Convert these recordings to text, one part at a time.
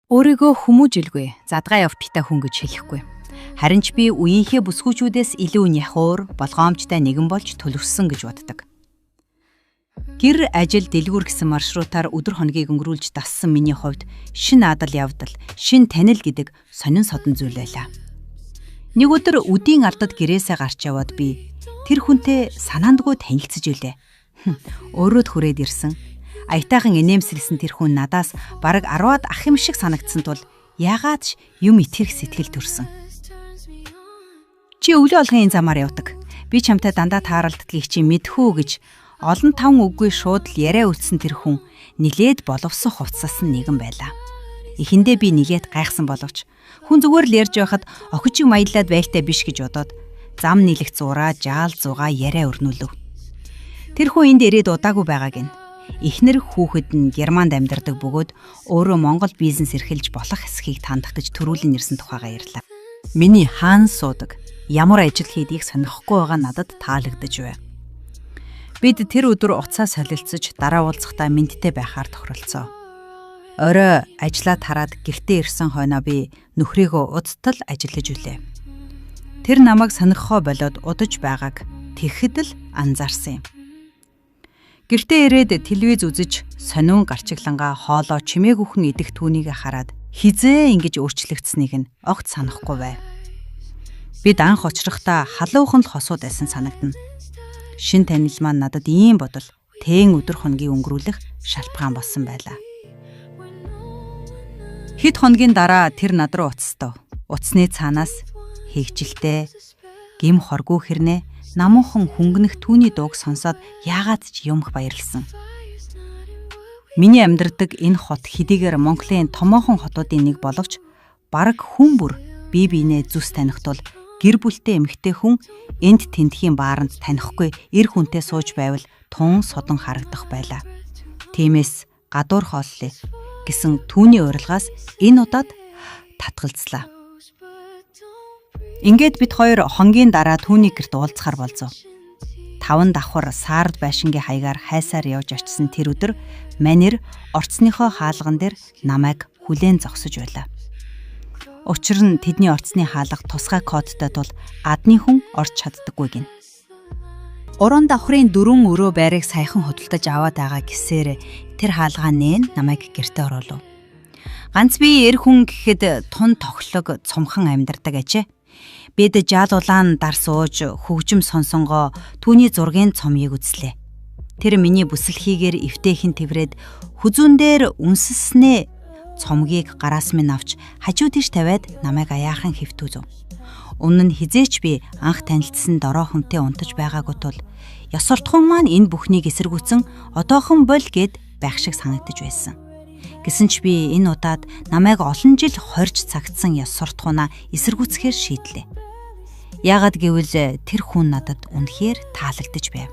Өөрийгөө хүмүүжилгүй, задгаа явдагтай хүн гэж хэлэхгүй. Харин ч би үеийнхээ бүсгүүчүүдээс илүү няхуур, болгоомжтой нэгэн болж төлөвшсөн гэж боддог. Гэр, ажил, дэлгүүр гэсэн маршрутаар өдөр хоногийг өнгөрүүлж дассан миний хувьд шин адал явдал, шин танил гэдэг сонин содон зүйл байлаа. Нэг өдөр үдийн ардад гэрээсээ гарч яваад би тэр хүнтэй санаандгүй танилцж илээ. Өөрөөд хүрээд ирсэн. Аятайхан инээмсэглсэн тэр хүн надаас бараг 10-аад ах юм шиг санагдсан тул яагаад ч юм итгэх сэтгэл төрсөн. Чи өглөө олгын энэ замаар явдаг. Би чамтай дандаа тааралддгийг чи мэдхүү гэж олон таван үггүй шууд л яриа үлдсэн тэр хүн нилээд боловсох хувцасан нэгэн байлаа. Эхэндээ би нэгээд гайхсан боловч хүн зүгээр л ярьж байхад охижиг маялаад байлтай биш гэж бодоод зам нийлэх зураа, жаал зугаа яриа өрнүүлв. Тэр хүн энд ирээд удаагүй байгааг нь. Эхнэр хүүхэд нь Германд амьдардаг бөгөөд өөрөө Монгол бизнес эрхэлж болох эсхийг тандах гэж төрүүлэн ирсэн тухайгаа ярьлаа. Миний хаан суудаг, ямар ажил хийдгийг сонихгүй байгаа надад таалагдж байв. Бид тэр өдөр уцаа солилцож дараа уулзахдаа мэдтэй байхаар тохиролцоо. Орой ажлаа тараад гэртээ ирсэн хойноо би нөхрийгөө удтал ажиллаж үлээ. Тэр намайг сонирхоо болоод удаж байгааг тэгэхэд л анзаарсан юм. Гэртээ ирээд телевиз үзэж сониун гарчиглангаа хоолоо чимээгүйхэн идэх түүнийг хараад хизээ ингэж өөрчлөгдсөнийг нь огт санахгүй байв. Бид анх очрохдоо халуухан л хосууд байсан санагдана. Шин танил маань надад ийм бодол тээн өдөр хоногийн өнгөрүүлэх шалтгаан болсон байлаа. Хэд хоногийн дараа тэр над руу уцстав. Уцсны цаанаас хэгжилтэй гим хоргүй хэрнээ намуухан хөнгөнөх түүний дууг сонсоод яагаад ч юмх баярлсан. Миний амьдардаг энэ хот хэдийгээр Монголын томоохон хотуудын нэг боловч бараг хүн бүр бие биенээ зүс таних тул гэр бүлтэй эмэгтэй хүн энд тентхийн бааранд танихгүй эр хүнтэй сууж байвал тун содон харагдах байлаа. Тиймээс гадуур хооллоо гэсэн түүний урилгаас энэ удаад татгалзлаа. Ингээд бид хоёр хоногийн дараа түүний гэрт уулзахаар болзов. 5 давхар саард байшингийн хаягаар хайсаар явж очисон тэр өдөр манер орцныхоо хаалган дээр намайг хүлээн зогсож байлаа. Учир нь тэдний орцны хаалга тусгай кодтой тул адны хүн орж чаддаггүй гин. Уран давхрын 4 өрөө байрыг саяхан хөдөлтөж аваад байгаа гэсээр тэр хаалгаа нээн намайг гэртээ оруулав. Ганц би эр хүн гэхэд тун тоглог цомхон амьдардаг ажээ. Бид жаал улаан дар сууж хөгжим сонсонгоо түүний зургийн цомыг үзлээ. Тэр миний бүсэлхийгээр эвтэйхэн тэврээд хүзүүн дээр үнсэснээ цомгийг гараас минь авч хажуу тийш тавиад намайг аяахан хэвтүүзв. Өмнө нь хизээч би анх танилцсан дорой хүнтэй унтаж байгаагүй тул ёс суртахуун маань энэ бүхнийг эсэргүүцэн одоохон бол гэд байх шиг санагдаж байсан. Гэсэн ч би энэ удаад намайг олон жил хорж цагтсан ёс суртахуунаа эсэргүүцэхээр шийдлээ. Яагад гэвэл тэр хүн надад үнэхээр таалагдж байв.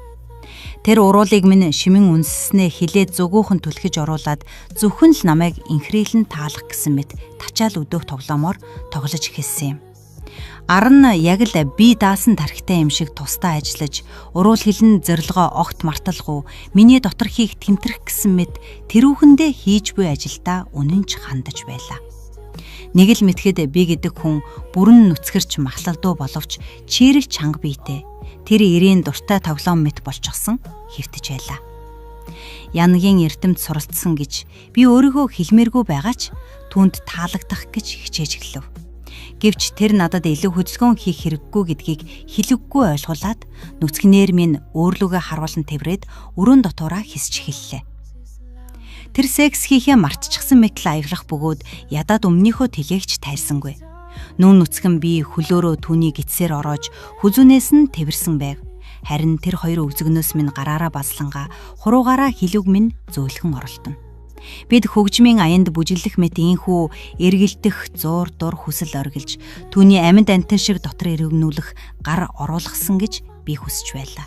Тэр уруулыг минь шимэн үнсснээ хилээд зүгүүхэн түлхэж оруулаад зөвхөн л намайг инхрийлэн таалах гэсэн мэт тачаал өдөөх тоглоомоор тоглож эхэлсэн юм. Ар нь яг л би даасан тархитай юм шиг тусдаа ажиллаж, уруул хилэн зорилгоо огт марталгүй, миний доторхийг тэмтрэх гэсэн мэт тэрүүхэндээ хийж буй ажилдаа үнэнч хандаж байлаа. Нэг л мэдхэд би гэдэг хүн бүрэн нүцгэрч махлалдуу боловч чирэг чанга биетэй. Тэр ирийн дуртай тоглоом мэт болчихсон хэвтэж байлаа. Янгийн эрдэмт суралцсан гэж би өөрийгөө хэлмээргүй байгаа ч түүнд таалагдах гэж хичээж эхэлв. Гэвч тэр надад илүү хөдөлгөөн хийх хэрэггүй гэдгийг хэлэггүй ойлгуулад нүцгнээр минь өөрлөгөө харуулan тэврээд өрөөнд дотоороо хисч эхэллээ. Тэр секс хийхээ мартчихсан мэт аяглах бөгөөд ядаад өмнөхөө тэлээгч тайсангүй. Нүүн нүцгэн би хөлөөрөө түүний гидсээр ороож хүзүүнээс нь тэвэрсэн байв. Харин тэр хоёр өвзгнөөс минь гараараа баслангаа хуруугаараа хилүүг минь зөөлхөн оролтоно. Бид хөгжмийн аянд бүжиглэх мэт ийхүү эргэлдэх зуур дур хүсэл оргилж түүний амьд антан шиг дотор эргэнүүлэх гар оруулгасан гэж би хүсэж байлаа.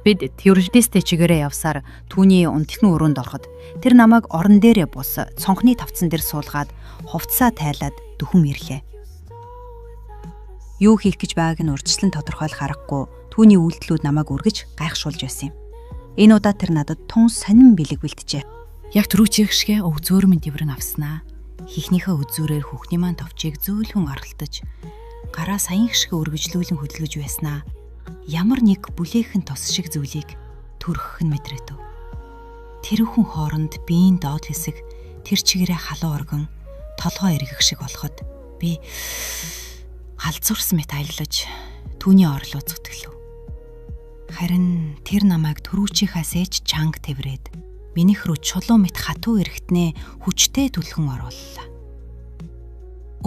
Бид террористтэй чигээрээ явсаар түүний унтхны өрөөнд ороход тэр намайг орон дээрээ бус цонхны тавцан дээр суулгаад хувцсаа тайлаад дөхөм ирлээ. Юу хийх гэж байгааг нь урьдчилан тодорхойлох аргагүй түүний үйлдэлүүд намайг үргэж гайхшуулж байсан юм. Энэ удаа тэр надад тун сонин бэлэг бэлтжээ. Яг түрүүчийнх шигэ өг зөөрмөн дэврэн авснаа. Хихнийхээ үзүүрээр хүүхний маань товчийг зөөлхөн аргалтаж, гараа саянх шиг өргөжлүүлэн хөдөлгөж байснаа. Ямар нэг бүлээхэн тос шиг зүйлийг төрөх нь мэдрээдв. Тэрүүхэн хооронд биеийн доод хэсэг тэр чигээрээ халуун оргон толгой эргэх шиг болоход би галзуурсан мэт аяллаж түүний орлоо зүтгэлв. Харин тэр намайг түрүүчийнхээс ээж чанга тэврээд минийх рүү чулуу мэт хатуу эрэхтнээ хүчтэй түлхэн орууллаа.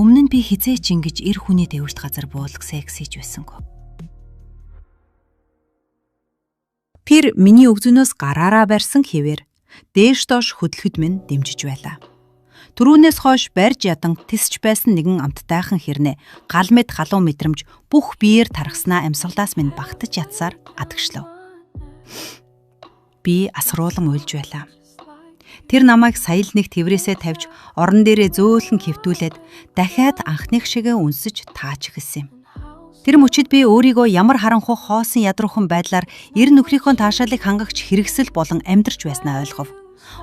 Өмнө нь би хизээч ингэж эр хүний дэврэлт газар буулгах сексийж байсангүй. Тэр миний өвзөнөөс гараараа барьсан хэвээр дээш доош хөдлөхөд минь дэмжиж байлаа. Түрүүнээс хойш барьж ядан тисч байсан нэгэн амттайхан хэрнээ гал мэд халуун мэдрэмж бүх биеэр тархснаа амьсгалаас минь багтаж ятсаар адагшлав. Би асруулан уйлж байлаа. Тэр намайг сая л нэг тэврээсээ тавьж орон дээрээ зөөлхөн хэвтүүлээд дахиад анхных шигээ үнсэж тааж эхэлсэн юм. Тэр мөчид би өөрийгөө ямар харанхуй хоосон ядруухан байдлаар эр нөхрийнхөө таашаалыг хангагч хэрэгсэл болон амьдарч байснаа ойлгов.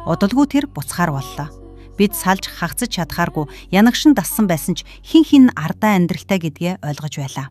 Удалгүй тэр буцахаар боллоо. Бид салж хагцаж чадхааргүй янагшин дассан байсан ч хин ардаа амьдралтай гэдгээ ойлгож байлаа.